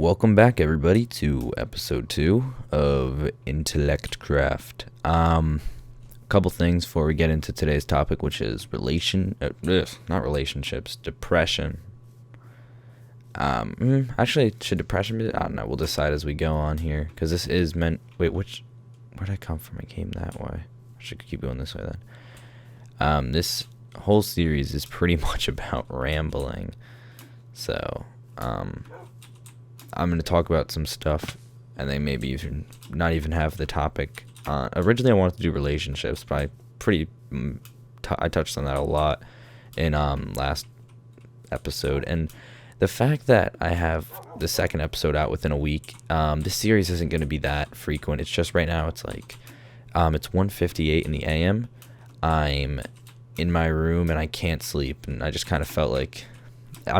Welcome back, everybody, to episode 2 of Intellectcraft. Couple things before we get into today's topic, which is not relationships, depression. Actually, should depression be? I don't know. We'll decide as we go on here, because this is meant. Wait, where'd I come from? I came that way. I should keep going this way then. This whole series is pretty much about rambling, so I'm going to talk about some stuff, and they maybe even not even have the topic. Originally, I wanted to do relationships, but I touched on that a lot in last episode. And the fact that I have the second episode out within a week, this series isn't going to be that frequent. It's just right now, it's like it's 1:58 in the a.m. I'm in my room and I can't sleep, and I just kind of felt like, I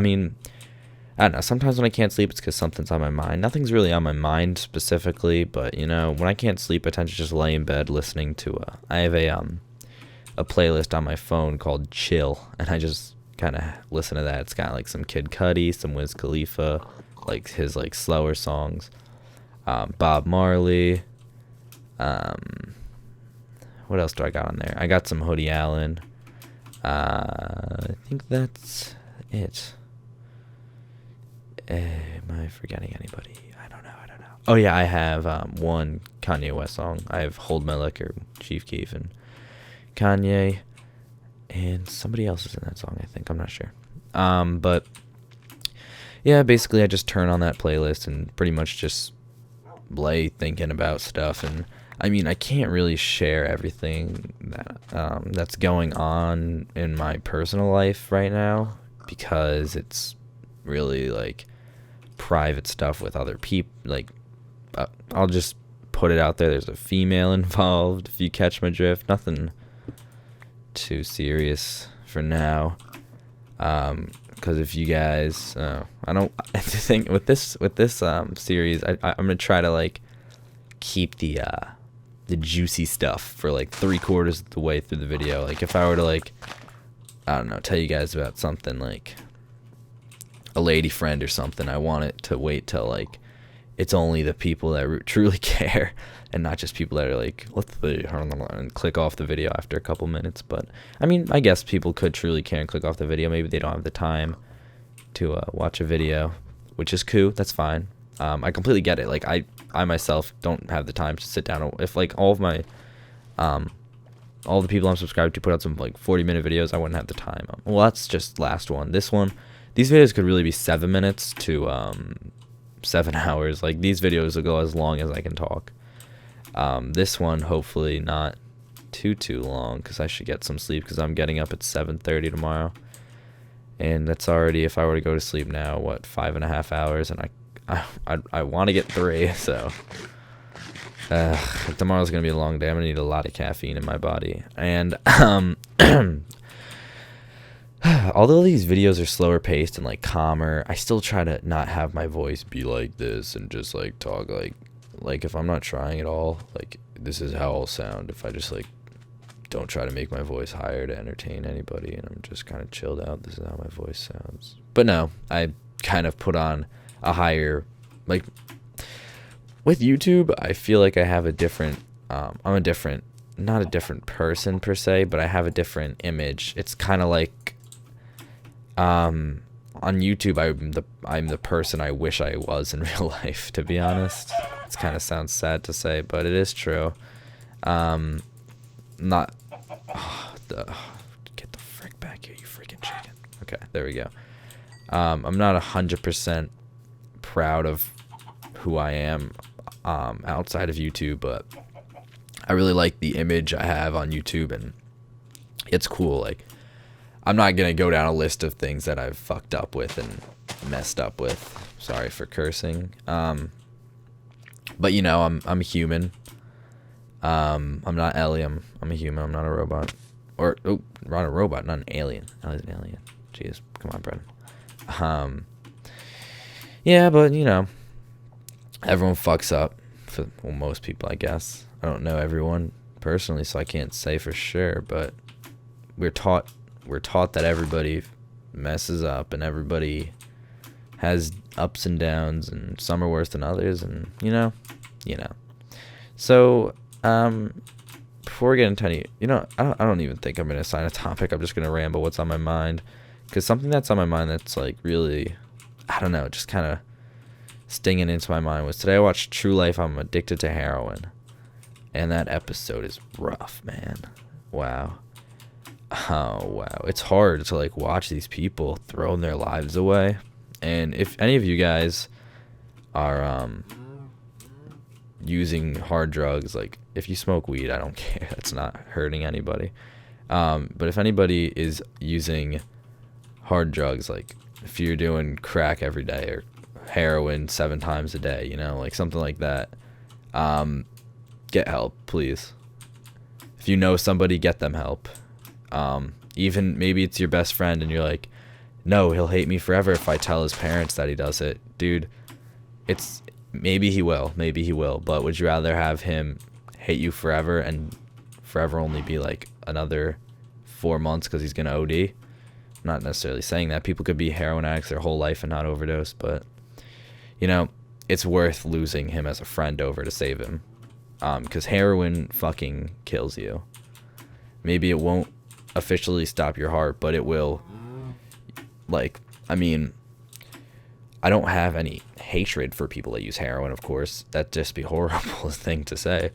don't know, sometimes when I can't sleep, it's because something's on my mind. Nothing's really on my mind specifically, but, when I can't sleep, I tend to just lay in bed listening to, I have a playlist on my phone called Chill, and I just kind of listen to that. It's got, like, some Kid Cudi, some Wiz Khalifa, like, his, like, slower songs, Bob Marley, what else do I got on there? I got some Hoodie Allen, I think that's it. Am I forgetting anybody? I don't know. Oh yeah, I have one Kanye West song. I have Hold My Liquor, Chief Keef, and Kanye, and somebody else is in that song, I think. I'm not sure. But yeah, basically I just turn on that playlist and pretty much just lay thinking about stuff. And I can't really share everything that that's going on in my personal life right now, because it's really like private stuff with other people. Like, I'll just put it out there. There's a female involved, if you catch my drift. Nothing too serious for now. Because if you guys, I think with this series, I'm gonna try to like keep the juicy stuff for like 3/4 of the way through the video. Like, if I were to like, I don't know, tell you guys about something like a lady friend or something, I want it to wait till like it's only the people that truly care, and not just people that are like, and click off the video after a couple minutes. But I guess people could truly care and click off the video. Maybe they don't have the time to watch a video, which is cool. That's fine. I completely get it. Like, I myself don't have the time to sit down. If like all of my all the people I'm subscribed to put out some like 40-minute videos, I wouldn't have the time. Well, that's just last one. This one, these videos could really be 7 minutes to 7 hours. Like, these videos will go as long as I can talk. This one, hopefully not too long, because I should get some sleep, because I'm getting up at 7:30 tomorrow. And that's already, if I were to go to sleep now, 5.5 hours, and I want to get 3, so tomorrow's going to be a long day. I'm going to need a lot of caffeine in my body. And although these videos are slower paced and like calmer, I still try to not have my voice be like this and just like talk like if I'm not trying at all, like, this is how I'll sound if I just like don't try to make my voice higher to entertain anybody, and I'm just kind of chilled out. This is how my voice sounds. But no, I kind of put on a higher, like, with YouTube, I feel like I have a different, not a different person per se, but I have a different image. It's kind of like, on YouTube, I'm the person I wish I was in real life, to be honest. It kind of sounds sad to say, but it is true. Get the frick back here, you freaking chicken. Okay, there we go. I'm not 100% proud of who I am outside of YouTube, but I really like the image I have on YouTube, and it's cool. Like, I'm not gonna go down a list of things that I've fucked up with and messed up with. Sorry for cursing. But I'm human. I'm not Ellie. I'm a human. I'm not a robot. Not a robot, not an alien. Ellie's an alien. Jeez, come on, Brennan. Yeah, but everyone fucks up. Most people, I guess. I don't know everyone personally, so I can't say for sure. But we're taught that everybody messes up and everybody has ups and downs, and some are worse than others, and So, before we get into any, I don't even think I'm gonna assign a topic. I'm just gonna ramble what's on my mind, because something that's on my mind that's like really, I don't know, just kind of stinging into my mind was today I watched True Life. I'm Addicted to Heroin, and that episode is rough, man. Wow. Oh wow, it's hard to like watch these people throwing their lives away. And if any of you guys are using hard drugs, like if you smoke weed, I don't care. That's not hurting anybody. But if anybody is using hard drugs, like if you're doing crack every day or heroin 7 times a day, like something like that, get help, please. If you know somebody, get them help. Even maybe it's your best friend and you're like, no, he'll hate me forever if I tell his parents that he does it. Dude, maybe he will, but would you rather have him hate you forever and forever only be like another 4 months because he's going to OD? I'm not necessarily saying that. People could be heroin addicts their whole life and not overdose, but, it's worth losing him as a friend over to save him. Because heroin fucking kills you. Maybe it won't officially stop your heart, but it will. Like, I don't have any hatred for people that use heroin, of course. That'd just be a horrible thing to say.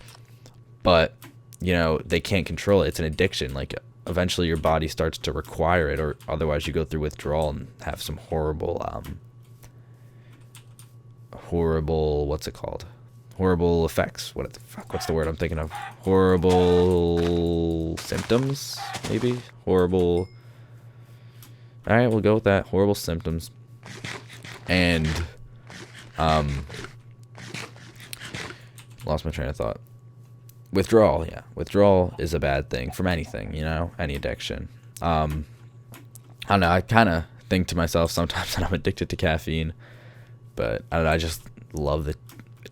But, they can't control it. It's an addiction. Like, eventually your body starts to require it, or otherwise you go through withdrawal and have some horrible, what's it called? Horrible effects. What's the word I'm thinking of? Horrible symptoms, maybe? Horrible. All right, we'll go with that. Horrible symptoms. And, lost my train of thought. Withdrawal, yeah. Withdrawal is a bad thing from anything, any addiction. I don't know. I kind of think to myself sometimes that I'm addicted to caffeine, but I don't know. I just love the.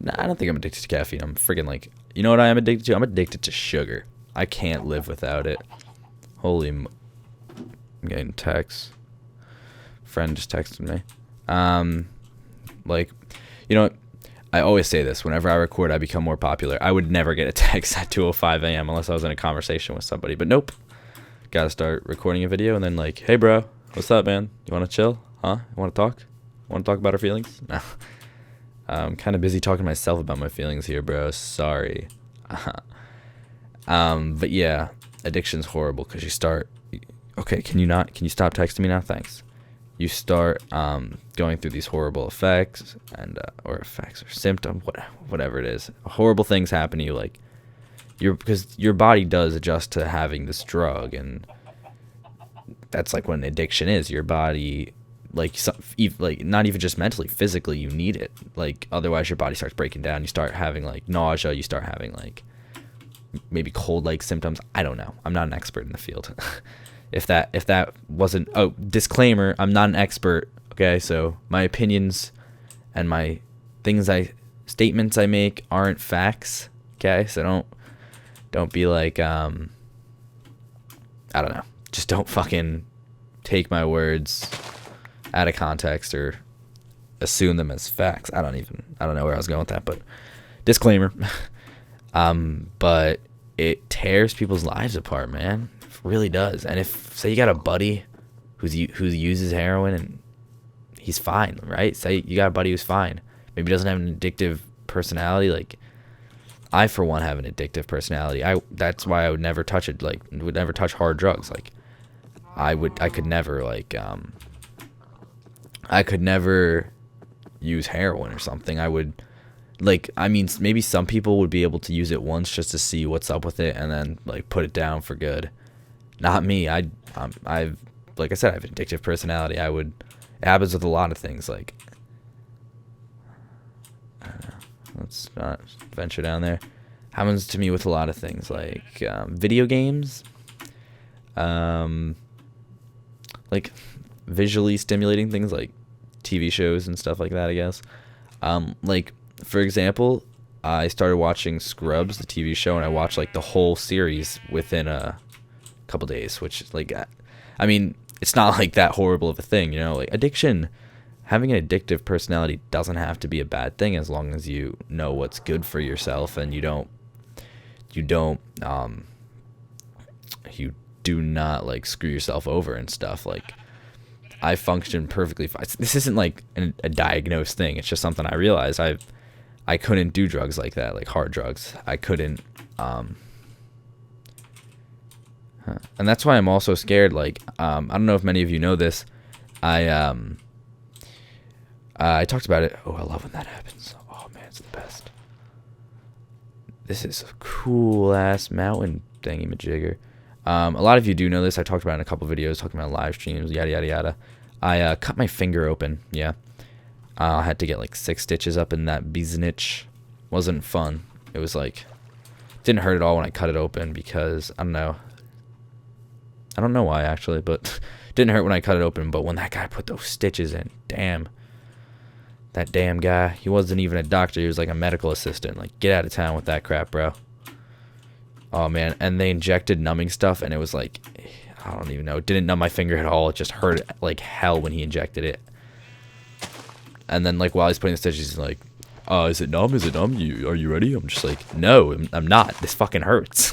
Nah, I don't think I'm addicted to caffeine. I'm freaking like, you know what I am addicted to? I'm addicted to sugar. I can't live without it. I'm getting texts. Friend just texted me. Like, what? I always say this. Whenever I record, I become more popular. I would never get a text at 2:05 a.m. unless I was in a conversation with somebody. But nope. Gotta start recording a video and then like, hey bro, what's up, man? You want to chill? Huh? You want to talk? Want to talk about our feelings? No. I'm kind of busy talking to myself about my feelings here, bro. Sorry. But yeah, addiction's horrible because you start. Okay, can you stop texting me now? Thanks. You start going through these horrible effects and or symptoms, whatever it is. Horrible things happen to you, like because your body does adjust to having this drug, and that's like what an addiction is. Your body. Like not even just mentally, physically, you need it. Like otherwise, your body starts breaking down. You start having like nausea. You start having like maybe cold-like symptoms. I don't know. I'm not an expert in the field. If that wasn't disclaimer, I'm not an expert. Okay, so my opinions and my statements I make aren't facts. Okay, so don't be like I don't know. Just don't fucking take my words out of context or assume them as facts. I don't know where I was going with that, but disclaimer. But it tears people's lives apart, man. It really does. And if say you got a buddy who uses heroin and he's fine, right? Say you got a buddy who's fine. Maybe doesn't have an addictive personality. Like I, for one, have an addictive personality. That's why I would never touch it. Like would never touch hard drugs. Like I could never I could never use heroin or something. Maybe some people would be able to use it once just to see what's up with it and then like put it down for good. Not me. Like I said, I have an addictive personality. It happens with a lot of things. Like, I don't know. Let's not venture down there. Happens to me with a lot of things, like video games, like visually stimulating things like TV shows and stuff like that, I guess. Like, for example, I started watching Scrubs, the TV show, and I watched like the whole series within a couple days, which like, it's not like that horrible of a thing, like addiction having an addictive personality doesn't have to be a bad thing as long as you know what's good for yourself and you do not like screw yourself over and stuff. Like, I function perfectly fine. This isn't like a diagnosed thing. It's just something I realized. I couldn't do drugs like that, like hard drugs. I couldn't. And that's why I'm also scared. Like, I don't know if many of you know this. I talked about it. Oh, I love when that happens. Oh man, it's the best. This is a cool ass mountain thingy-majigger. A lot of you do know this. I talked about it in a couple videos, talking about live streams, yada yada yada. I cut my finger open. Yeah, I had to get like 6 stitches up in that biznitch. Wasn't fun. It was like, didn't hurt at all when I cut it open because I don't know why actually, but didn't hurt when I cut it open. But when that guy put those stitches in, damn. That damn guy, he wasn't even a doctor, he was like a medical assistant. Like, get out of town with that crap, bro. Oh man, and they injected numbing stuff and it was like, I don't even know, it didn't numb my finger at all. It just hurt like hell when he injected it. And then like while he's putting the stitches, he's like, is it numb? Is it numb? Are you ready? I'm just like, no, I'm not. This fucking hurts.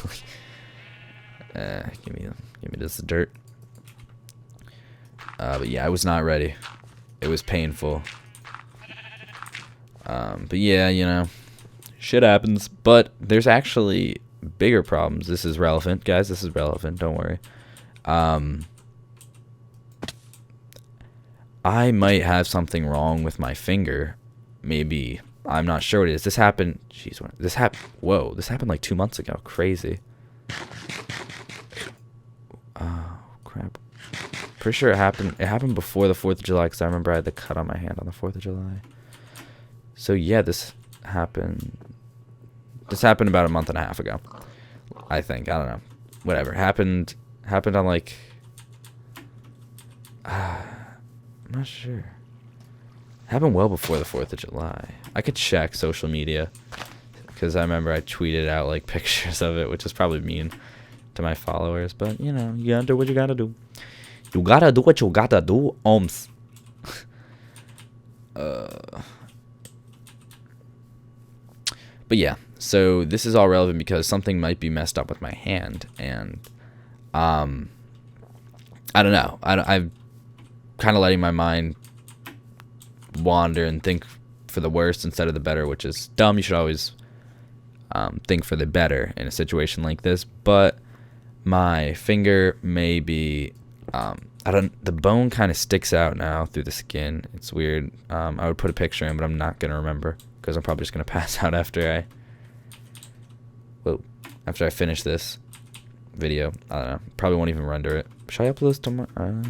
Give me this dirt. But yeah, I was not ready. It was painful. But yeah, you know, shit happens. But there's actually bigger problems. This is relevant, guys. This is relevant. Don't worry. I might have something wrong with my finger. Maybe. I'm not sure what it is. This happened. Jeez, this happened. Whoa, this happened like 2 months ago. Crazy. Oh crap. Pretty sure it happened. It happened before the 4th of July because I remember I had the cut on my hand on the 4th of July. So yeah, this happened. This happened about a month and a half ago, I think. I don't know. Whatever. Happened on like. I'm not sure. Happened well before the 4th of July. I could check social media because I remember I tweeted out like pictures of it, which is probably mean to my followers. But you know, you gotta do what you gotta do. You gotta do what you gotta do, ohms. But yeah, so this is all relevant because something might be messed up with my hand, and I don't know. I'm kind of letting my mind wander and think for the worst instead of the better, which is dumb. You should always think for the better in a situation like this. But my finger may be, the bone kind of sticks out now through the skin. It's weird. I would put a picture in, but I'm not gonna remember because I'm probably just gonna pass out after I finish this video. I don't know. Probably won't even render it. Should I upload this tomorrow?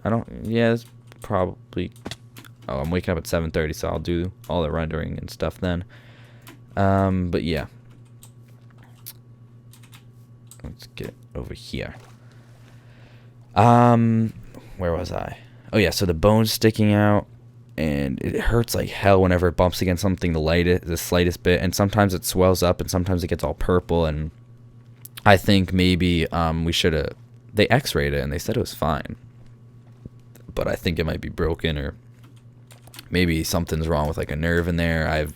I don't. Yeah, it's probably. Oh, I'm waking up at 7:30, so I'll do all the rendering and stuff then. But yeah. Let's get over here. Where was I? Oh yeah, so the bone's sticking out, and it hurts like hell whenever it bumps against something the slightest bit, and sometimes it swells up, and sometimes it gets all purple, and I think maybe we should have. They X-rayed it, and they said it was fine, but I think it might be broken, or maybe something's wrong with like a nerve in there.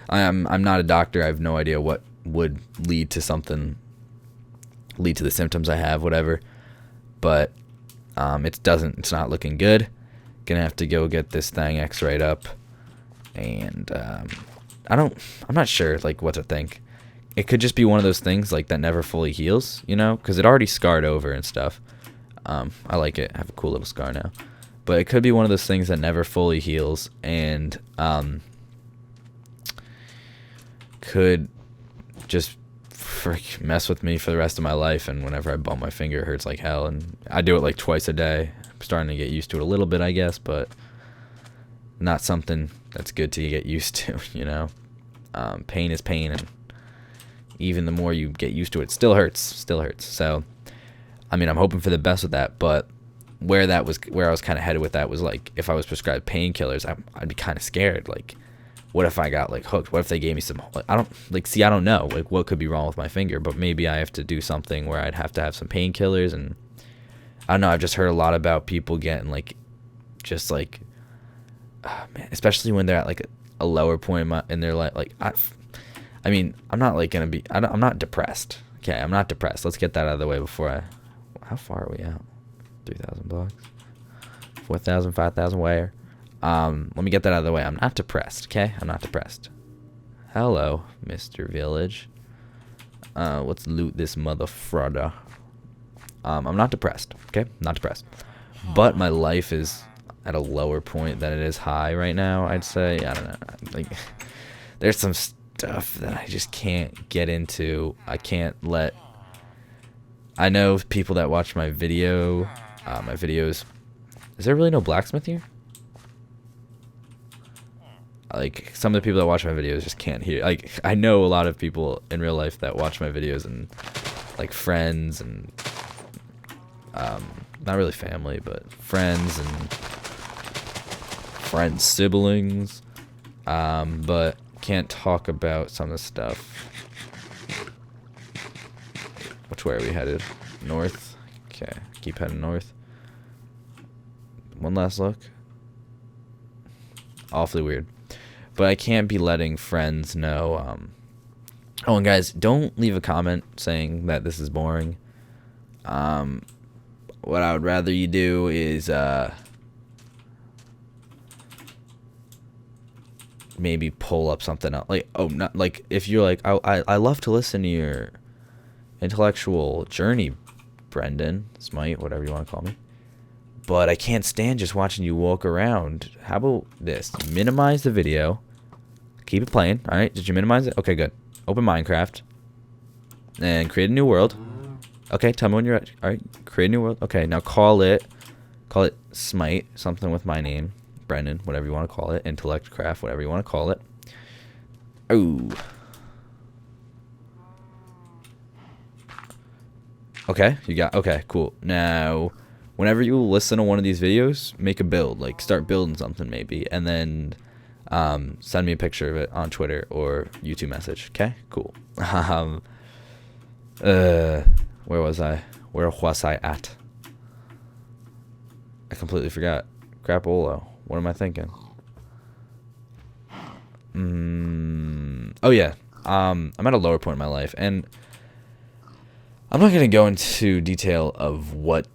I'm not a doctor. I have no idea what would lead to the symptoms I have, whatever. But it's not looking good. Gonna have to go get this thing X-rayed up, and I'm not sure like what to think. It could just be one of those things like that never fully heals, you know, because it already scarred over and stuff. I like it. I have a cool little scar now. But it could be one of those things that never fully heals, and could just mess with me for the rest of my life. And whenever I bump my finger, it hurts like hell. And I do it like twice a day. I'm starting to get used to it a little bit, I guess, but not something that's good to get used to, you know. Pain is pain, and even the more you get used to it, still hurts. So, I mean, I'm hoping for the best with that, but where I was kind of headed with that was like, if I was prescribed painkillers, I'd be kind of scared. Like, what if I got like hooked? What if they gave me some? I don't know like what could be wrong with my finger, but maybe I have to do something where I'd have to have some painkillers. And I don't know. I've just heard a lot about people getting like, just like man, especially when they're at like a lower point in their life. Like I mean, I'm not like gonna be. I'm not depressed. Okay, I'm not depressed. Let's get that out of the way before I. How far are we out? 3,000 blocks. 4,000, 5,000. Where? Let me get that out of the way. I'm not depressed. Okay, I'm not depressed. Hello, Mr. Village. Let's loot this mother frudder. I'm not depressed. Okay, not depressed. But my life is at a lower point than it is high right now. I'd say. I don't know. Like, there's some stuff that I just can't get into. I can't let. I know people that watch my videos. Is there really no blacksmith here? Like, some of the people that watch my videos just can't hear. Like, I know a lot of people in real life that watch my videos and like friends and not really family, but friends and friends, siblings, but can't talk about some of the stuff. Which way are we headed? North. Okay, keep heading north. One last look. Awfully weird. But I can't be letting friends know. Oh, and guys, don't leave a comment saying that this is boring. What I would rather you do is maybe pull up something else. Like, oh, not like if you're like, I love to listen to your intellectual journey, Brendan, Smite, whatever you want to call me. But I can't stand just watching you walk around. How about this? Minimize the video. Keep it playing. All right. Did you minimize it? Okay, good. Open Minecraft. And create a new world. Okay, tell me when you're at. All right. Create a new world. Okay, now call it Smite. Something with my name. Brendan, whatever you want to call it. Intellectcraft, whatever you want to call it. Oh. Okay, you got. Okay, cool. Now, whenever you listen to one of these videos, make a build. Like, start building something maybe. And then send me a picture of it on Twitter or YouTube message. Okay, cool. Where was I? Where was I at? I completely forgot. Crapola. What am I thinking? Oh yeah. I'm at a lower point in my life, and I'm not gonna go into detail of what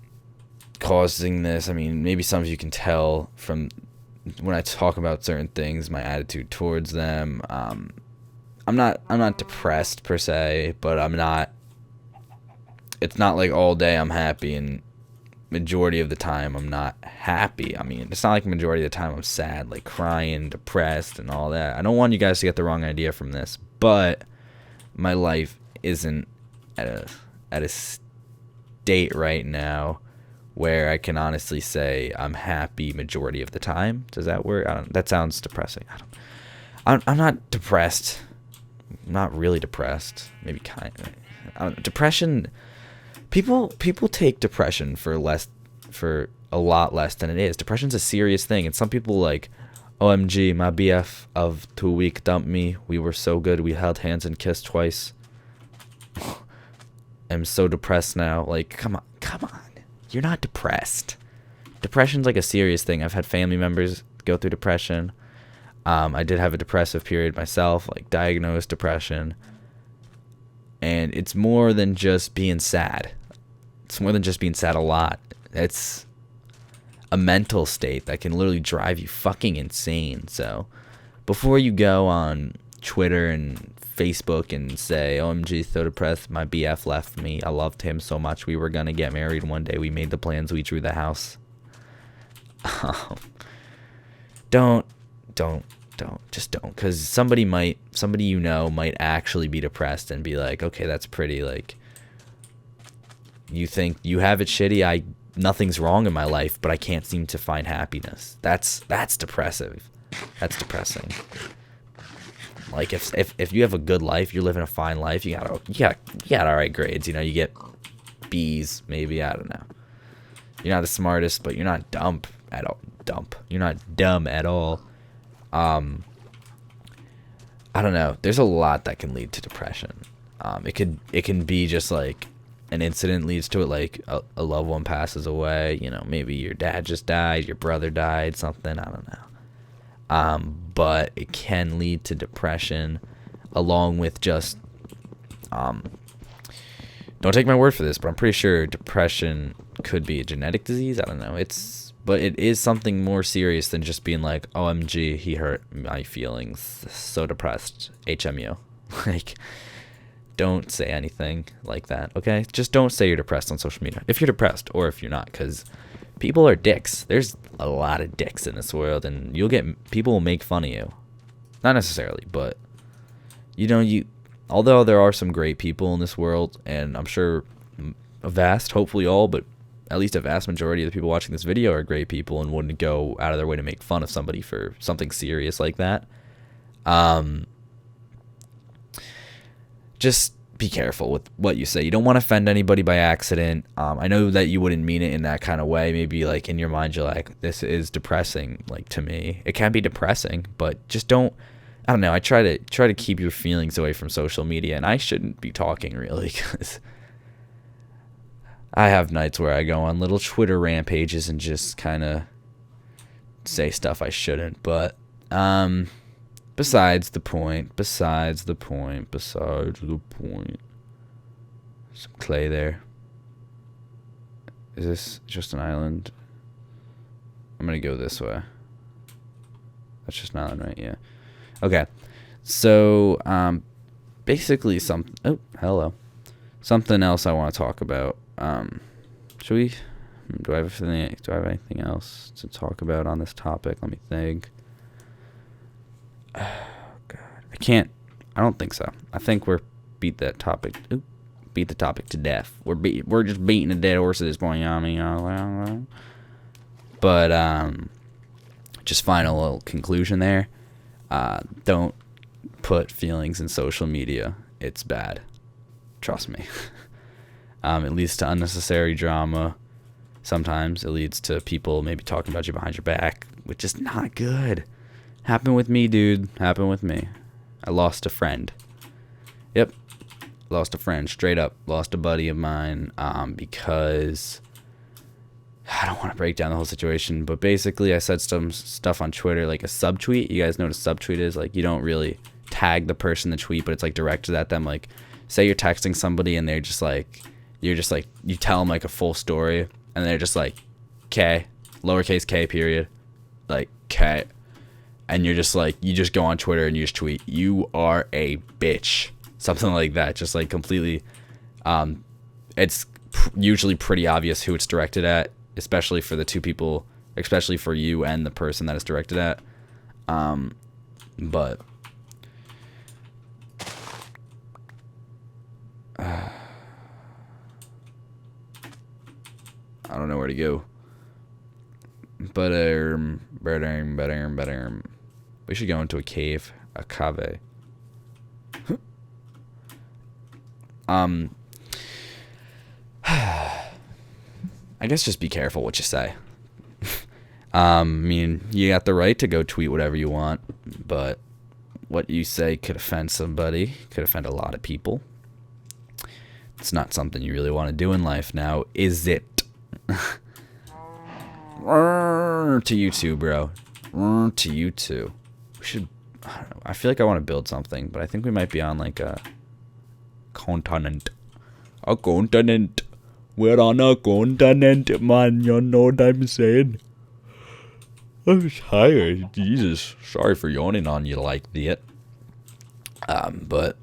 causing this. I mean, maybe some of you can tell from when I talk about certain things, my attitude towards them. I'm not depressed per se, but I'm not. It's not like all day I'm happy and majority of the time I'm not happy. I mean, it's not like majority of the time I'm sad, like crying, depressed, and all that. I don't want you guys to get the wrong idea from this, but my life isn't at a state right now where I can honestly say I'm happy majority of the time. Does that work? That sounds depressing. I'm not depressed. I'm not really depressed. Maybe kind of. I don't know. Depression. People take depression for a lot less than it is. Depression's a serious thing, and some people like, OMG, my BF of 2 week dumped me. We were so good. We held hands and kissed twice. I'm so depressed now. Like, come on. You're not depressed. Depression's like a serious thing. I've had family members go through depression. I did have a depressive period myself, like diagnosed depression. And it's more than just being sad. It's more than just being sad a lot. It's a mental state that can literally drive you fucking insane. So before you go on Twitter and Facebook and say, OMG, so depressed, my BF left me. I loved him so much. We were going to get married one day. We made the plans. We drew the house. Just don't. Because somebody you know might actually be depressed and be like, okay, that's pretty, like, you think you have it shitty. Nothing's wrong in my life, but I can't seem to find happiness. That's depressive. That's depressing. Like, if you have a good life, you're living a fine life, you got all right grades, you know, you get B's, maybe, I don't know. You're not the smartest, but you're not dumb at all. You're not dumb at all. I don't know. There's a lot that can lead to depression. It can be just like an incident leads to it, like a loved one passes away, you know, maybe your dad just died, your brother died, something, I don't know. but it can lead to depression, along with just don't take my word for this, but I'm pretty sure depression could be a genetic disease. I don't know. But it is something more serious than just being like, OMG, he hurt my feelings. So depressed. HMU. Like, don't say anything like that, okay? Just don't say you're depressed on social media. If you're depressed or if you're not, because people are dicks. There's a lot of dicks in this world, and people will make fun of you. Not necessarily, but, although there are some great people in this world, and I'm sure hopefully all, but at least a vast majority of the people watching this video are great people and wouldn't go out of their way to make fun of somebody for something serious like that. Just be careful with what you say. You don't want to offend anybody by accident. I know that you wouldn't mean it in that kind of way. Maybe like in your mind, you're like, this is depressing. Like, to me, it can be depressing, but just don't. I don't know. I try to keep your feelings away from social media, and I shouldn't be talking really, because I have nights where I go on little Twitter rampages and just kind of say stuff I shouldn't. But besides the point. Some clay there. Is this just an island? I'm gonna go this way. That's just an island, right? Yeah. Okay. So, basically oh, hello. Something else I want to talk about. Should we? Do I have anything else to talk about on this topic? Let me think. Oh, God. I don't think so. I think we're beat the topic to death. We're just beating a dead horse at this point. You know what I mean? But, just final little conclusion there. Don't put feelings in social media. It's bad. Trust me. It leads to unnecessary drama. Sometimes it leads to people maybe talking about you behind your back, which is not good. Happened with me, dude. Happened with me. I lost a friend. Yep. Lost a friend. Straight up. Lost a buddy of mine because I don't want to break down the whole situation, but basically I said some stuff on Twitter, like a subtweet. You guys know what a subtweet is? Like, you don't really tag the person in the tweet, but it's like directed at them. Like, say you're texting somebody and you tell them like a full story, and they're just like, K, lowercase k, period, like K. And you're just like, you just go on Twitter and you just tweet, you are a bitch. Something like that. Just like completely, it's usually pretty obvious who it's directed at, especially for the two people, especially for you and the person that it's directed at. But I don't know where to go. But we should go into a cave, a cave. I guess just be careful what you say. I mean, you got the right to go tweet whatever you want, but what you say could offend somebody, could offend a lot of people. It's not something you really want to do in life now, is it? To you too, bro. To you too. We should, I don't know, I feel like I want to build something, but I think we might be on like a continent. A continent. We're on a continent, man. You know what I'm saying? I'm tired. Jesus. Sorry for yawning on you like that. But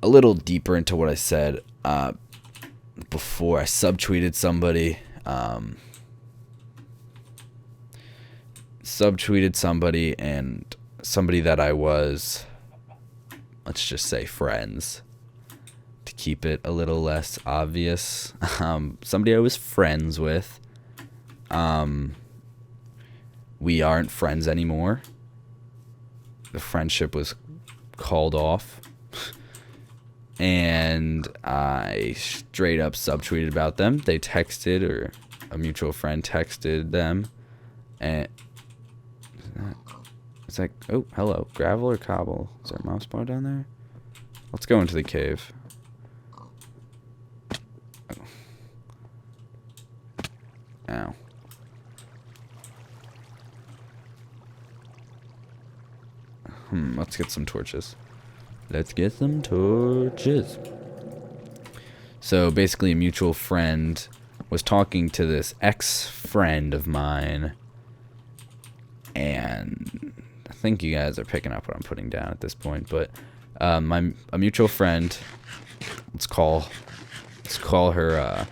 a little deeper into what I said before. I subtweeted somebody. And somebody that I was, let's just say, friends, to keep it a little less obvious. Somebody I was friends with. We aren't friends anymore. The friendship was called off. And I straight up subtweeted about them. They texted, or a mutual friend texted them. And it's like, oh, hello. Gravel or cobble? Is there a mouse bar down there? Let's go into the cave. Oh. Let's get some torches. Let's get some torches. So basically a mutual friend was talking to this ex-friend of mine, and I think you guys are picking up what I'm putting down at this point, but a mutual friend, let's call her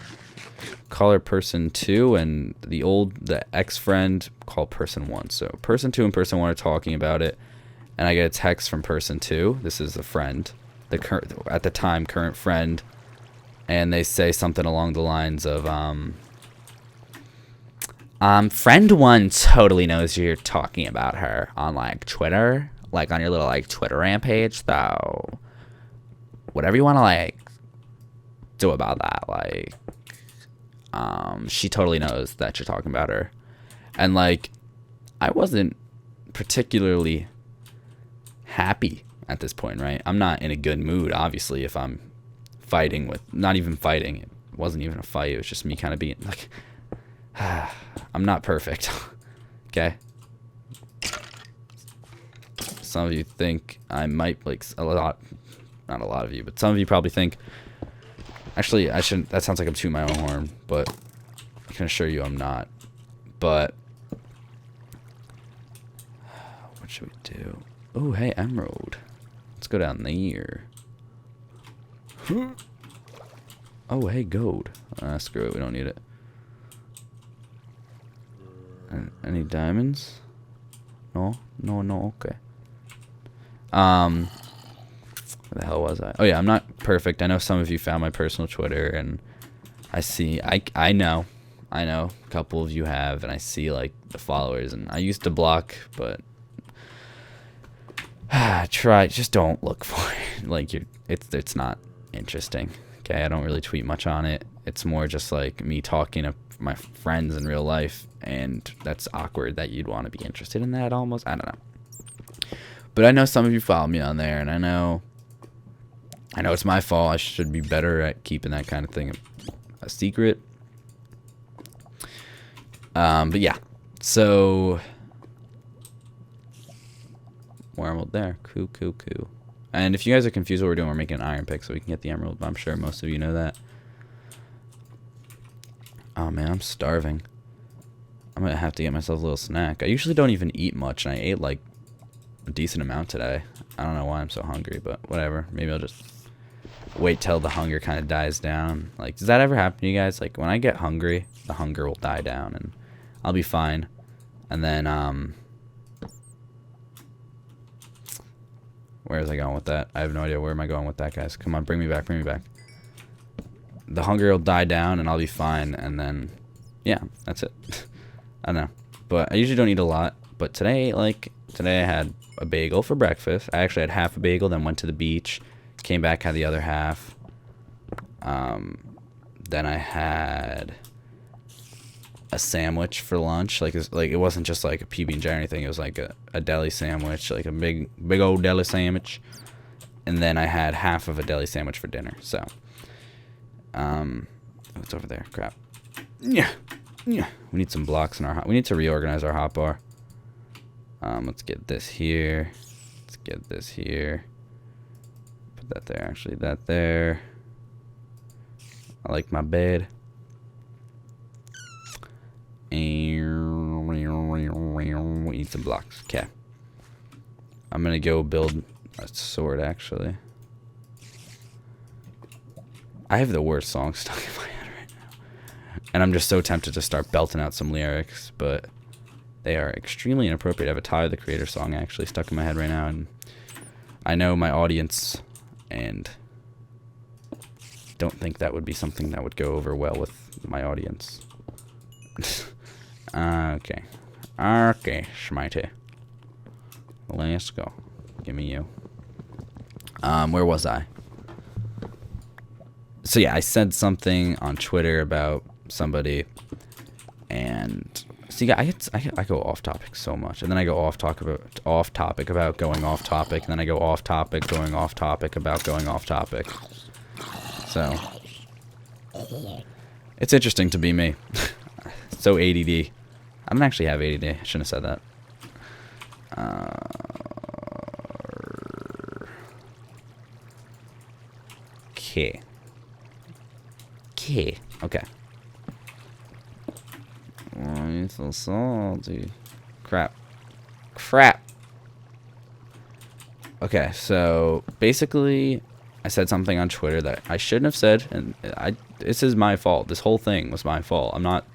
person 2, and the ex-friend, call person 1. So person 2 and person 1 are talking about it, and I get a text from person 2. This is a friend, at the time current friend, and they say something along the lines of friend 1 totally knows you're talking about her on like Twitter, like on your little like Twitter rampage, though whatever you want to like do about that, like she totally knows that you're talking about her. And like I wasn't particularly happy at this point, right? I'm not in a good mood, obviously, if I'm fighting with, not even fighting, it wasn't even a fight, it was just me kind of being like, I'm not perfect. Okay, some of you think I might, like, not a lot of you, but some of you probably think, actually I shouldn't, that sounds like I'm tooting my own horn, but I can assure you I'm not. But what should we do? Oh, hey, emerald. Let's go down there. Oh, hey, gold. Screw it, we don't need it. Any diamonds? No, okay. Where the hell was I? Oh yeah, I'm not perfect. I know some of you found my personal Twitter, and I know a couple of you have, and I see like the followers, and I used to block, but just don't look for it. Like it's not interesting. Okay, I don't really tweet much on it. It's more just like me talking to my friends in real life, and that's awkward that you'd want to be interested in that almost. I don't know. But I know some of you follow me on there, and I know it's my fault. I should be better at keeping that kind of thing a secret. But yeah. So more emerald there. Cool. And if you guys are confused what we're doing, we're making an iron pick so we can get the emerald. But I'm sure most of you know that. Oh man, I'm starving. I'm gonna have to get myself a little snack. I usually don't even eat much, and I ate like a decent amount today. I don't know why I'm so hungry, but whatever. Maybe I'll just wait till the hunger kind of dies down. Like, does that ever happen to you guys? Like, when I get hungry, the hunger will die down, and I'll be fine. And then, where was I going with that? I have no idea. Where am I going with that, guys? Come on, bring me back. The hunger will die down, and I'll be fine. And then, yeah, that's it. I don't know. But I usually don't eat a lot. But today I had a bagel for breakfast. I actually had half a bagel, then went to the beach, came back, had the other half. Then I had a sandwich for lunch. Like it wasn't just like a PB&J or anything. It was like a deli sandwich, like a big old deli sandwich. And then I had half of a deli sandwich for dinner. So, what's over there? Crap. Yeah. We need some blocks in our we need to reorganize our hotbar. Let's get this here. Let's get this here. Put that there, actually. That there. I like my bed. And we need some blocks. Okay. I'm gonna go build a sword, actually. I have the worst song stuck in my head right now. And I'm just so tempted to start belting out some lyrics, but they are extremely inappropriate. I have a Tyler, the Creator song actually stuck in my head right now, and I know my audience and don't think that would be something that would go over well with my audience. Okay, SmiteIV. Let's go. Give me you. Where was I? So yeah, I said something on Twitter about somebody, and see, I go off topic so much, and then I go off topic about going off topic, and then I go off topic, going off topic about going off topic. So it's interesting to be me. So ADD. I don't actually have ADD. I shouldn't have said that. Okay. Okay. Okay. Why you so salty? Crap. Crap. Okay, so basically, I said something on Twitter that I shouldn't have said, and this is my fault. This whole thing was my fault. I'm not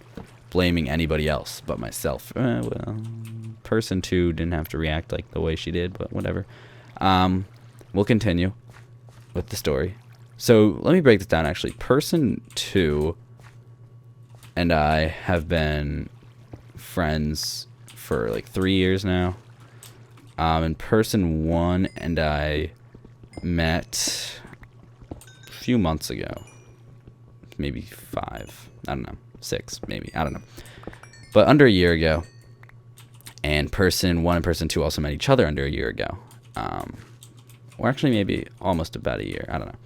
blaming anybody else but myself. Well, person 2 didn't have to react like the way she did, but whatever. We'll continue with the story. So let me break this down. Actually, person 2 and I have been friends for like 3 years now. And person 1 and I met a few months ago. Maybe 5. I don't know. 6, maybe. I don't know. But under a year ago. And person 1 and person 2 also met each other under a year ago. Or actually maybe almost about a year. I don't know.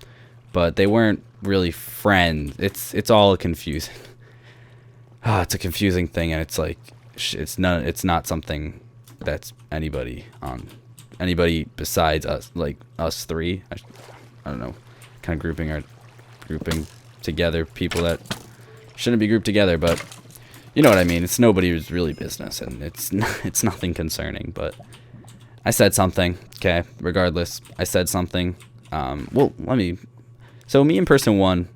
But they weren't really friends. It's all confusing. It's a confusing thing, and it's like it's not something that's anybody besides us, like us 3. I don't know, kind of grouping together people that shouldn't be grouped together, but you know what I mean. It's nobody's really business, and it's nothing concerning. But I said something. Okay, regardless, I said something. Well, so me and person 1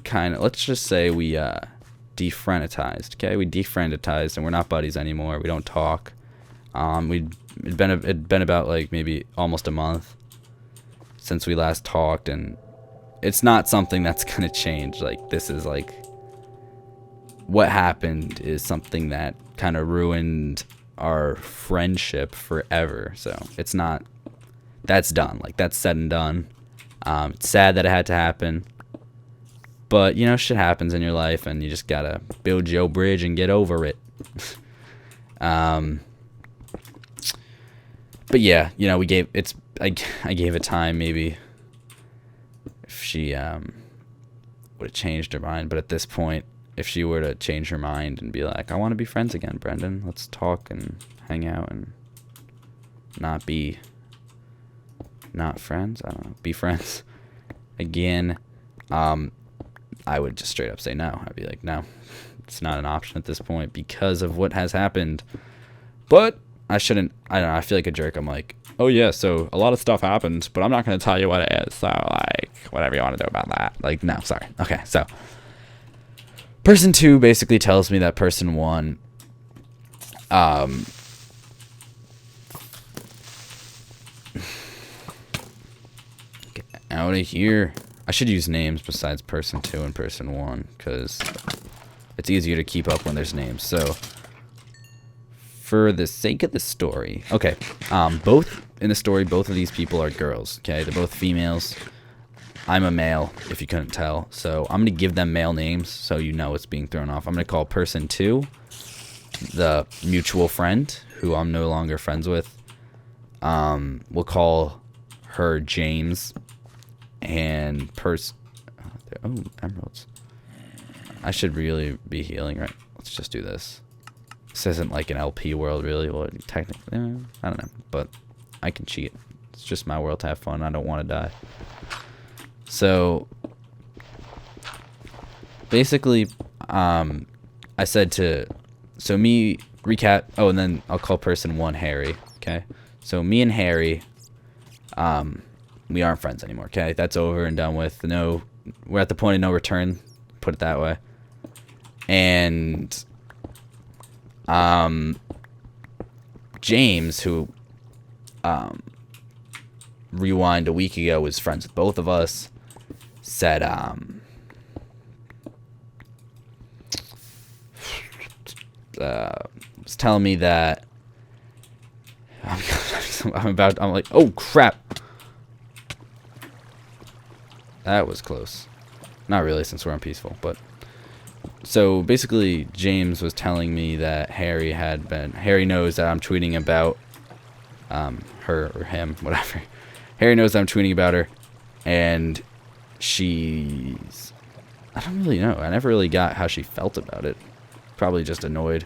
kind of, let's just say we defrienditized. Okay, we defrienditized, and we're not buddies anymore. We don't talk. It'd been about like maybe almost a month since we last talked, and it's not something that's gonna change. Like, this is like what happened is something that kind of ruined our friendship forever. So it's not, that's done. Like, that's said and done. It's sad that it had to happen, but you know, shit happens in your life, and you just gotta build your bridge and get over it. But yeah, you know, I gave it time. Maybe if she would have changed her mind, but at this point, if she were to change her mind and be like, I want to be friends again, Brendan, let's talk and hang out and not friends, I don't know, be friends again, I would just straight up say no. I'd be like, no, it's not an option at this point because of what has happened. But I don't know, I feel like a jerk. I'm like, oh yeah, so a lot of stuff happened, but I'm not going to tell you what it is, so like, whatever you want to do about that. Like, no, sorry. Okay, so person 2 basically tells me that person 1 get out of here. I should use names besides person 2 and person 1 because it's easier to keep up when there's names. So for the sake of the story, okay, both in the story, both of these people are girls. Okay, they're both females. I'm a male, if you couldn't tell. So I'm going to give them male names so you know it's being thrown off. I'm going to call person 2 the mutual friend who I'm no longer friends with. We'll call her James. And oh, emeralds. I should really be healing, right? Let's just do this. This isn't like an LP world, really. Well, technically, I don't know. But I can cheat. It's just my world to have fun. I don't want to die. So basically, I said so me recap. Oh, and then I'll call person 1 Harry. Okay. So me and Harry, we aren't friends anymore. Okay, that's over and done with. No, we're at the point of no return. Put it that way. And James, who rewind a week ago was friends with both of us, said was telling me that I'm like, oh crap, that was close. Not really, since we're on peaceful, but so basically James was telling me that Harry knows that I'm tweeting about her or him, whatever. Harry knows that I'm tweeting about her, and I don't really know. I never really got how she felt about it. Probably just annoyed.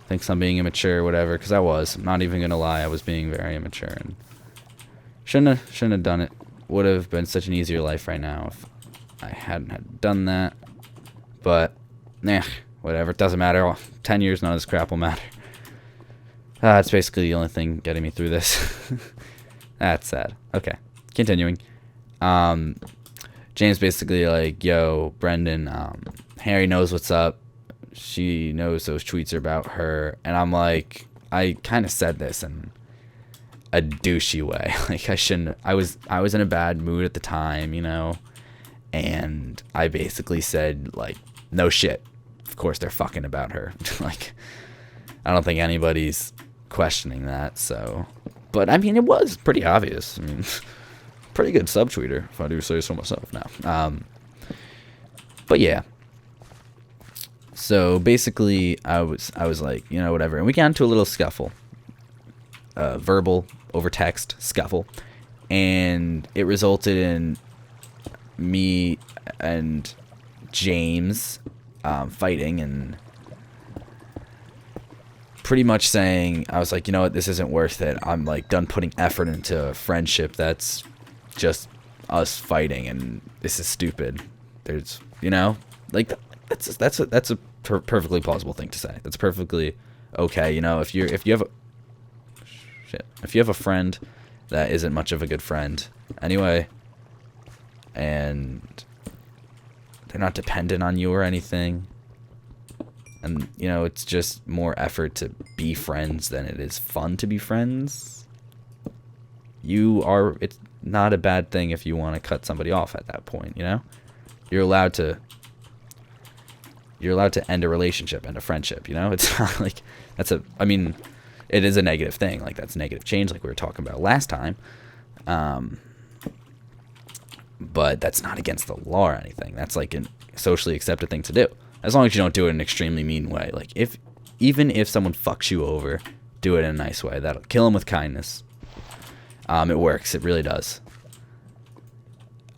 Thinks I'm being immature or whatever, because I was. I'm not even going to lie. I was being very immature and shouldn't have done it. would have been such an easier life right now if I hadn't had done that. But, whatever. It doesn't matter. 10 years, none of this crap will matter. It's basically the only thing getting me through this. That's sad. Okay, continuing. James basically like, yo, Brendan, Harry knows what's up. She knows those tweets are about her. And I'm like, I kind of said this in a douchey way. Like, I shouldn't. I was in a bad mood at the time, you know. And I basically said, like, no shit. Of course they're fucking about her. Like, I don't think anybody's questioning that, so. But, I mean, it was pretty obvious. I mean, pretty good subtweeter, if I do say so myself now. But, yeah. So, basically, I was like, you know, whatever. And we got into a little scuffle. Verbal, over text scuffle. And it resulted in me and James fighting, and pretty much saying, I was like, you know what, this isn't worth it. I'm like done putting effort into a friendship that's just us fighting, and this is stupid. There's, you know, like that's a perfectly plausible thing to say. That's perfectly okay. You know, if you have a friend that isn't much of a good friend anyway, and they're not dependent on you or anything, and, you know, it's just more effort to be friends than it is fun to be friends, it's not a bad thing if you want to cut somebody off at that point, you know? You're allowed to end a relationship, end a friendship, you know? It's not like, I mean, it is a negative thing, like, that's negative change, like we were talking about last time, but that's not against the law or anything. That's like a socially accepted thing to do, as long as you don't do it in an extremely mean way. Like, even if someone fucks you over, do it in a nice way. That'll kill them with kindness. It works. It really does.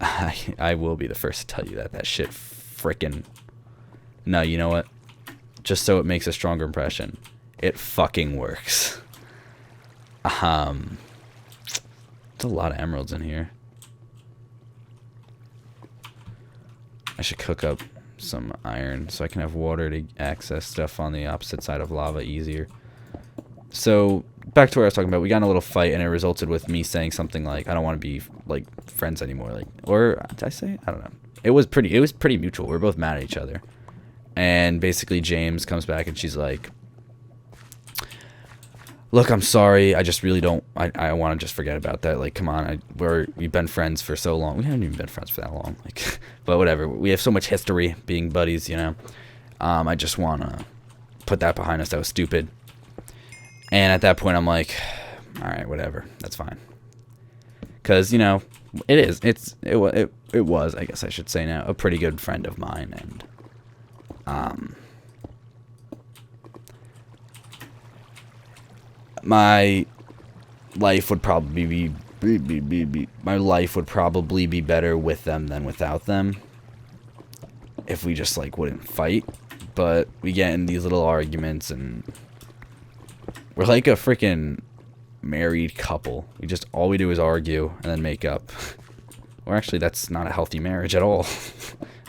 I will be the first to tell you that shit frickin'. No, you know what? Just so it makes a stronger impression, it fucking works. There's a lot of emeralds in here. I should cook up some iron so I can have water to access stuff on the opposite side of lava easier. So, back to what I was talking about. We got in a little fight, and it resulted with me saying something like, I don't want to be, like, friends anymore. Like, or, did I say it? I don't know. It was pretty mutual. We were both mad at each other. And basically James comes back, and she's like, look, I'm sorry. I just really don't. I want to just forget about that. Like, come on. We've been friends for so long. We haven't even been friends for that long. Like, but whatever. We have so much history being buddies, you know. I just want to put that behind us. That was stupid. And at that point, I'm like, all right, whatever. That's fine. Because, you know, it was, I guess I should say now, a pretty good friend of mine, and my life would probably be better with them than without them if we just, like, wouldn't fight. But we get in these little arguments, and we're like a freaking married couple. All we do is argue and then make up. Or actually, that's not a healthy marriage at all.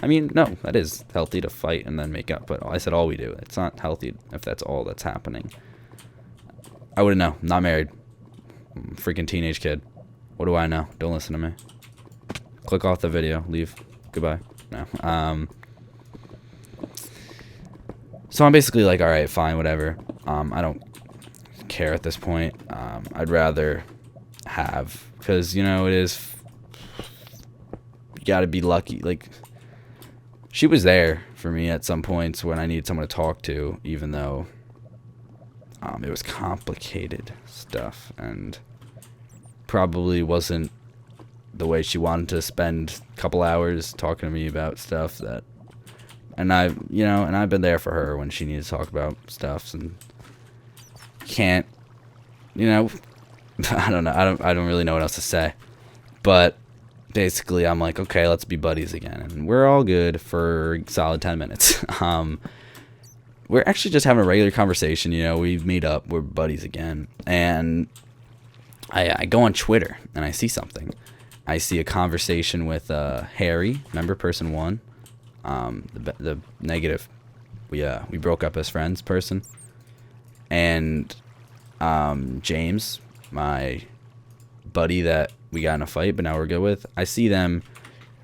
I mean, no, that is healthy to fight and then make up, but I said all we do. It's not healthy if that's all that's happening. I wouldn't know. I'm not married. I'm a freaking teenage kid. What do I know? Don't listen to me. Click off the video. Leave. Goodbye. No. So I'm basically like, all right, fine, whatever. I don't care at this point. I'd rather have, because, you know, you gotta be lucky. Like, she was there for me at some points when I needed someone to talk to, even though it was complicated stuff and probably wasn't the way she wanted to spend a couple hours talking to me about stuff that, and I've been there for her when she needed to talk about stuff, and can't, you know, I don't know. I don't really know what else to say, but basically I'm like, okay, let's be buddies again, and we're all good for a solid 10 minutes. We're actually just having a regular conversation, you know, we've made up, we're buddies again, and I go on Twitter, and I see something, I see a conversation with Harry, remember person 1, the negative. We broke up as friends person, and James, my buddy that we got in a fight, but now we're good with. I see them.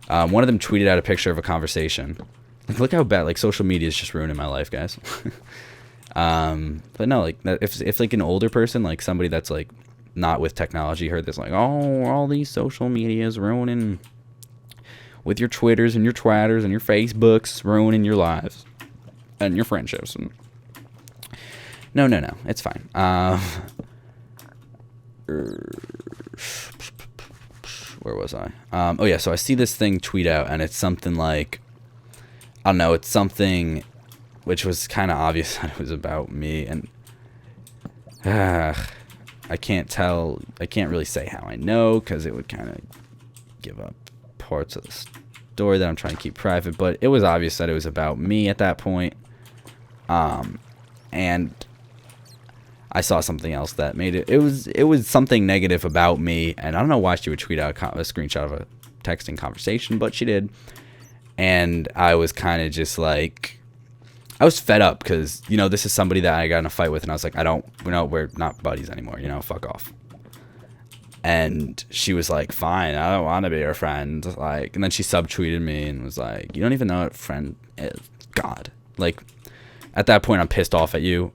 One of them tweeted out a picture of a conversation. Like, look how bad, like, social media is just ruining my life, guys. But no, like, if like an older person, like somebody that's like not with technology, heard this, like, oh, all these social medias ruining, with your Twitters and your Twatters and your Facebooks ruining your lives and your friendships. And no, it's fine. Where was I? Oh yeah, so I see this thing tweet out, and it's something like, I don't know, it's something which was kind of obvious that it was about me, and I can't really say how I know, because it would kind of give up parts of the story that I'm trying to keep private, but it was obvious that it was about me at that point. And I saw something else that made it was something negative about me, and I don't know why she would tweet out a screenshot of a texting conversation, but she did. And I was kind of just like, I was fed up, because, you know, this is somebody that I got in a fight with, and I was like, we're not buddies anymore, you know, fuck off. And she was like, fine, I don't want to be your friend, like, and then she subtweeted me and was like, you don't even know what friend is. God, like, at that point I'm pissed off at you.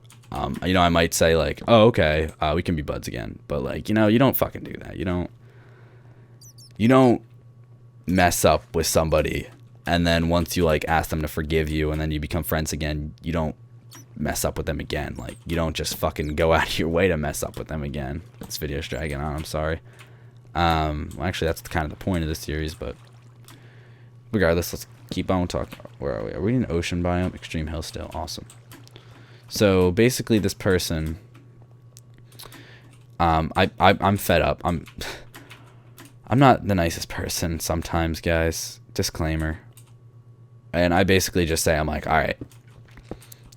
You know, I might say like, oh, okay, we can be buds again, but like, you know, you don't fucking do that. You don't mess up with somebody, and then once you like ask them to forgive you, and then you become friends again, you don't mess up with them again. Like, you don't just fucking go out of your way to mess up with them again. This video's dragging on, I'm sorry. Well, actually, that's kind of the point of this series, but regardless, let's keep on talking. Where are we? Are we in an ocean biome? Extreme hill still. Awesome. So basically, this person, I'm fed up. I'm not the nicest person sometimes, guys. Disclaimer. And I basically just say, I'm like, all right,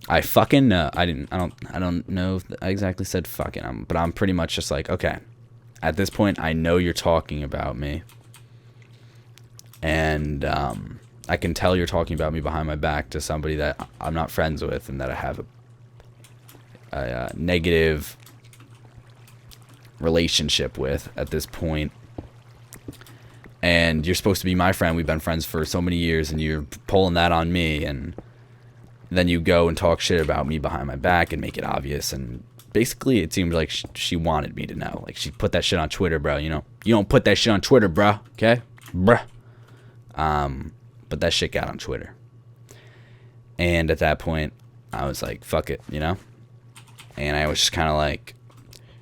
I fucking know. I don't know if I exactly said fucking, but I'm pretty much just like, okay, at this point, I know you're talking about me, and I can tell you're talking about me behind my back to somebody that I'm not friends with, and that I have a negative relationship with at this point. And you're supposed to be my friend. We've been friends for so many years, and you're pulling that on me, and then you go and talk shit about me behind my back and make it obvious. And basically, it seemed like she wanted me to know. Like, she put that shit on Twitter, bro. You know, you don't put that shit on Twitter, bro. Okay, bruh. But that shit got on Twitter, and at that point, I was like, fuck it, you know. And I was just kind of like,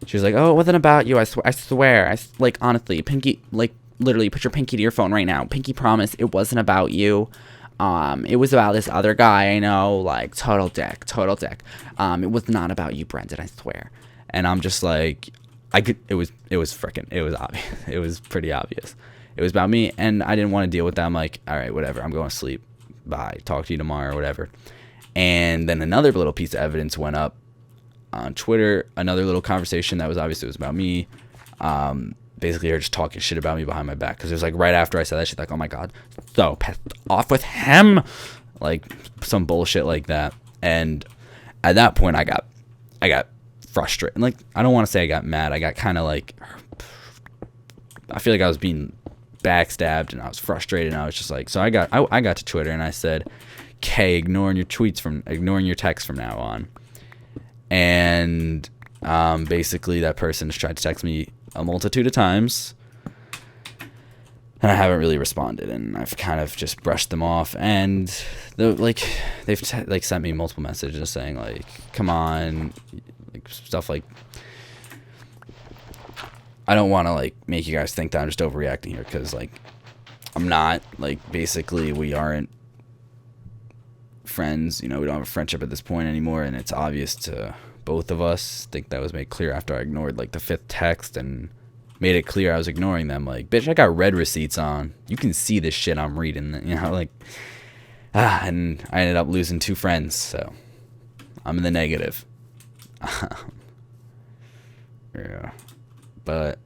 she was like, oh, it wasn't about you. I swear. Like, honestly, Pinky, like, literally put your pinky to your phone right now. Pinky promised it wasn't about you. It was about this other guy I know, like, total dick. It was not about you, Brendan, I swear. And I'm just like, it was obvious. It was pretty obvious. It was about me, and I didn't want to deal with that. I'm like, all right, whatever. I'm going to sleep. Bye. Talk to you tomorrow or whatever. And then another little piece of evidence went up on Twitter. Another little conversation that was obviously was about me. Basically, her just talking shit about me behind my back, because it was like right after I said that, she's like, oh my god, so pissed off with him, like some bullshit like that. And at that point, I got frustrated. Like, I don't want to say I got mad. I got kind of like, I feel like I was being backstabbed, and I was frustrated, and I was just like, so I got to Twitter, and I said, "K, ignoring your texts from now on." And basically, that person just tried to text me a multitude of times, and I haven't really responded, and I've kind of just brushed them off. And they've sent me multiple messages saying like, come on, like stuff like, I don't want to like make you guys think that I'm just overreacting here, because like, I'm not. Like, basically, we aren't friends, you know, we don't have a friendship at this point anymore, and it's obvious to both of us. I think that was made clear after I ignored like the 5th text and made it clear I was ignoring them. Like, bitch, I got read receipts on. You can see this shit I'm reading, you know, like, and I ended up losing 2 friends, so I'm in the negative. Yeah, but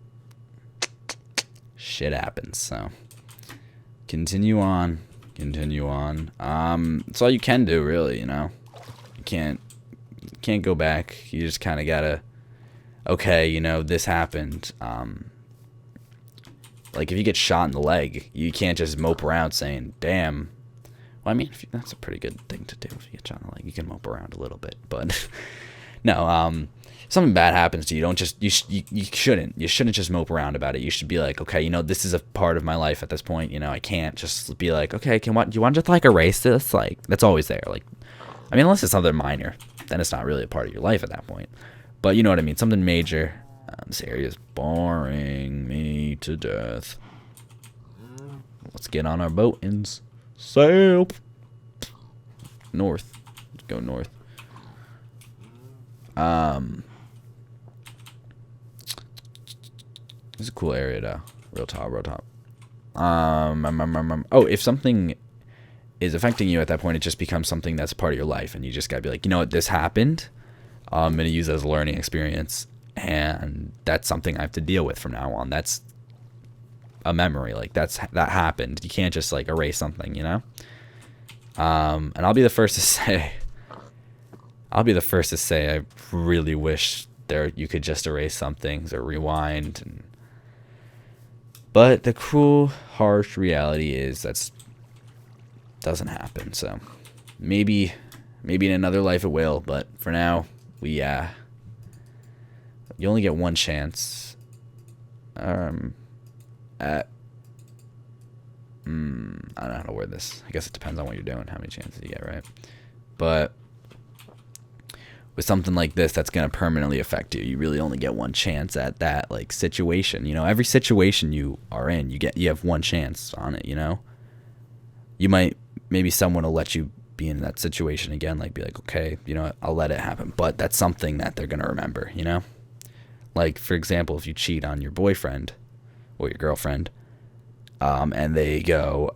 shit happens. So continue on. It's all you can do, really. You can't go back. You just kind of gotta, okay, this happened. Like if you get shot in the leg, you can't just mope around saying, damn. Well, I mean, that's a pretty good thing to do. If you get shot in the leg, you can mope around a little bit, but no, something bad happens to you, don't just, you shouldn't just mope around about it. You should be like, okay, this is a part of my life at this point. I can't just be like, okay, do you want to just like erase this? Like, that's always there. Like, I mean, unless it's something minor, then it's not really a part of your life at that point. But you know what I mean? Something major. This area is boring me to death. Let's get on our boat and sail north. Let's go north. It's a cool area though. Real top. Oh, if something is affecting you at that point, it just becomes something that's part of your life, and you just gotta be like, you know what, this happened. I'm gonna use it as a learning experience, and that's something I have to deal with from now on. That's a memory. Like that happened. You can't just like erase something, And I'll be the first to say, I really wish you could just erase some things or rewind. But the cruel, harsh reality is doesn't happen. So maybe in another life it will. But for now, you only get one chance. I don't know how to word this. I guess it depends on what you're doing, how many chances you get, right? But with something like this that's going to permanently affect you, you really only get one chance at that like situation. Every situation you are in, you have one chance on it. Maybe someone will let you be in that situation again, like be like, okay, I'll let it happen. But that's something that they're going to remember, Like, for example, if you cheat on your boyfriend or your girlfriend, and they go,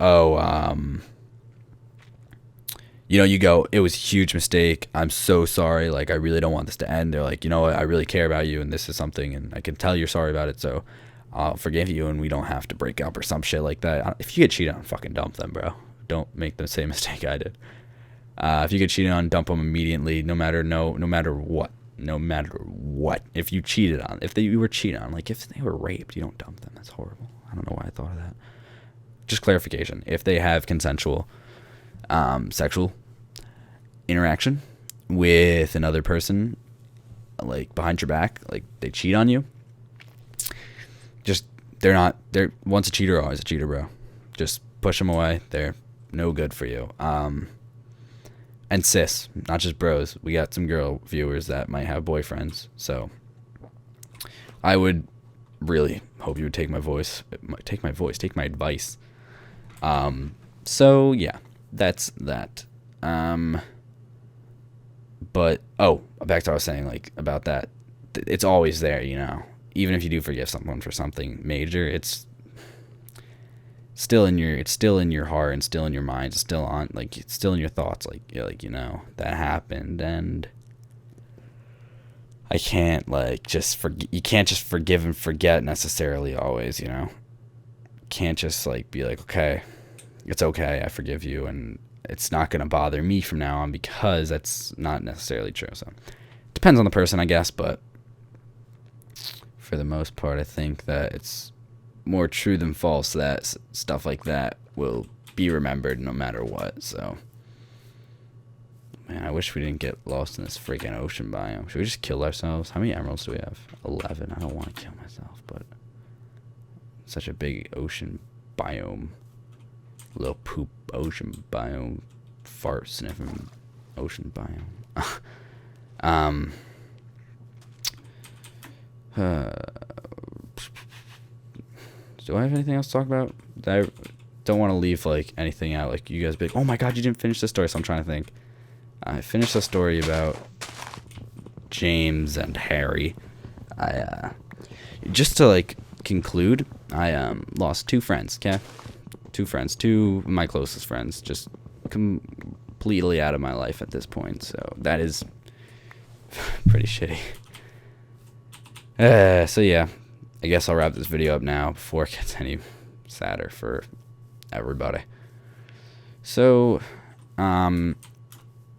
you go, it was a huge mistake. I'm so sorry. Like, I really don't want this to end. They're like, you know what? I really care about you, and this is something, and I can tell you're sorry about it, so I'll forgive you, and we don't have to break up or some shit like that. If you get cheated on, fucking dump them, bro. Don't make the same mistake I did. If you get cheated on, dump them immediately, no matter what. If you were cheated on, like if they were raped, you don't dump them. That's horrible. I don't know why I thought of that. Just clarification. If they have consensual sexual interaction with another person, like behind your back, like they cheat on you, they're once a cheater, always a cheater, bro. Just push them away. They're no good for you. And cis, not just bros. We got some girl viewers that might have boyfriends, so I would really hope you would take my advice. So yeah, that's that. But back to what I was saying, like about that, it's always there, Even if you do forgive someone for something major, it's still in your heart and still in your mind. It's still on, like it's still in your thoughts. Like you're like, that happened, and I can't you can't just forgive and forget necessarily always. You can't just like be like, okay, it's okay, I forgive you, and it's not gonna bother me from now on, because that's not necessarily true. So it depends on the person, I guess, but for the most part, I think that it's more true than false that stuff like that will be remembered no matter what. So, man, I wish we didn't get lost in this freaking ocean biome. Should we just kill ourselves? How many emeralds do we have? 11. I don't want to kill myself, but such a big ocean biome. Little poop ocean biome. Fart sniffing ocean biome. Do I have anything else to talk about? I don't want to leave like anything out. Like you guys be like, oh my god, you didn't finish the story. So I'm trying to think. I finished the story about James and Harry. Just to like conclude, I lost two friends. Okay, two of my closest friends, just completely out of my life at this point. So that is pretty shitty. So yeah. I guess I'll wrap this video up now before it gets any sadder for everybody. So,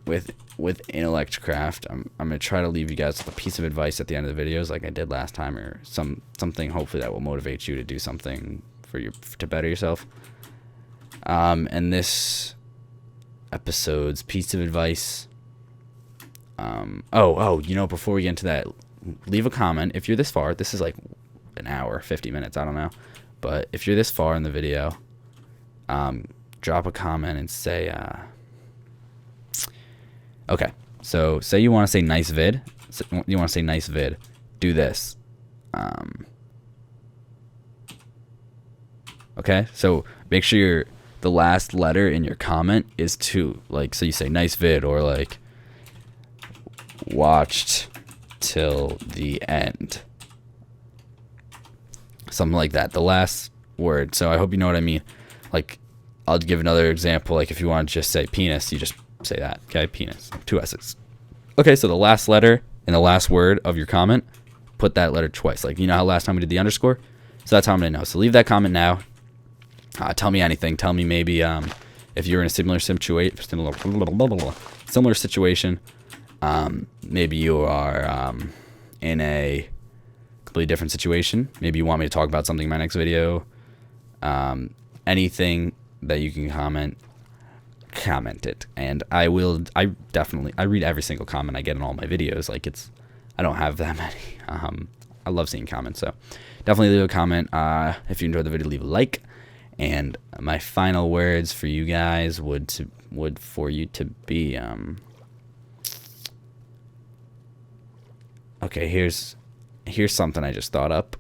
with Intellectcraft, I'm gonna try to leave you guys with a piece of advice at the end of the videos, like I did last time, or something hopefully that will motivate you to do something to better yourself. And this episode's piece of advice. Before we get into that, leave a comment if you're this far. This is like an hour, 50 minutes, I don't know, but if you're this far in the video, drop a comment and say, okay, so say you want to say nice vid, do this. Okay, so make sure the last letter in your comment is to, like, so you say nice vid, or like watched till the end, something like that, the last word. So I hope you know what I mean. Like, I'll give another example. Like, if you want to just say penis, you just say that. Okay, penis, 2 S's. Okay, so the last letter in the last word of your comment, put that letter twice. Like, you know how last time we did the underscore? So that's how I'm gonna know. So leave that comment now. Tell me anything. Tell me maybe if you're in a similar situation. Maybe you are in a completely different situation. Maybe you want me to talk about something in my next video. Anything that you can comment it, and I read every single comment I get in all my videos. Like, I don't have that many. I love seeing comments, so definitely leave a comment. If you enjoyed the video, leave a like. And my final words for you guys would for you to be okay, here's something I just thought up.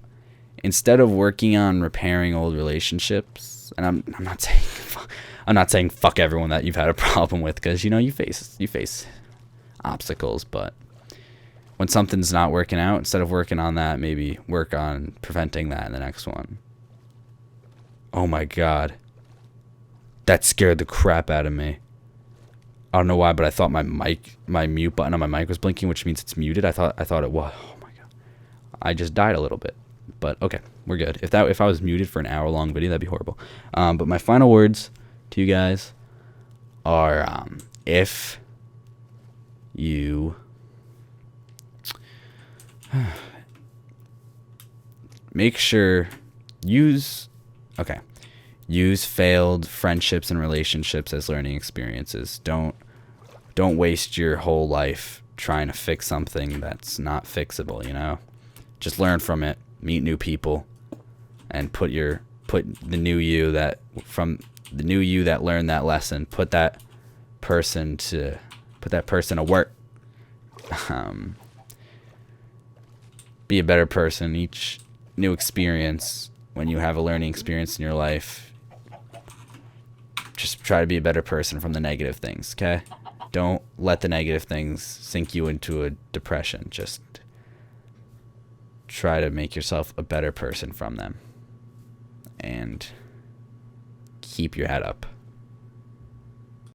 Instead of working on repairing old relationships, and I'm not saying fuck everyone that you've had a problem with, because you face obstacles, but when something's not working out, instead of working on that, maybe work on preventing that in the next one. Oh my god, that scared the crap out of me. I don't know why, but I thought my mute button on my mic was blinking, which means it's muted. I thought it was. Oh my god, I just died a little bit, but okay, we're good. If I was muted for an hour-long video, that'd be horrible. But my final words to you guys are, if you make sure use failed friendships and relationships as learning experiences. Don't waste your whole life trying to fix something that's not fixable, you know? Just learn from it, meet new people, and put the new you that learned that lesson, put that person to work. Be a better person. Each new experience, when you have a learning experience in your life, just try to be a better person from the negative things, okay? Don't let the negative things sink you into a depression. Just try to make yourself a better person from them. And keep your head up.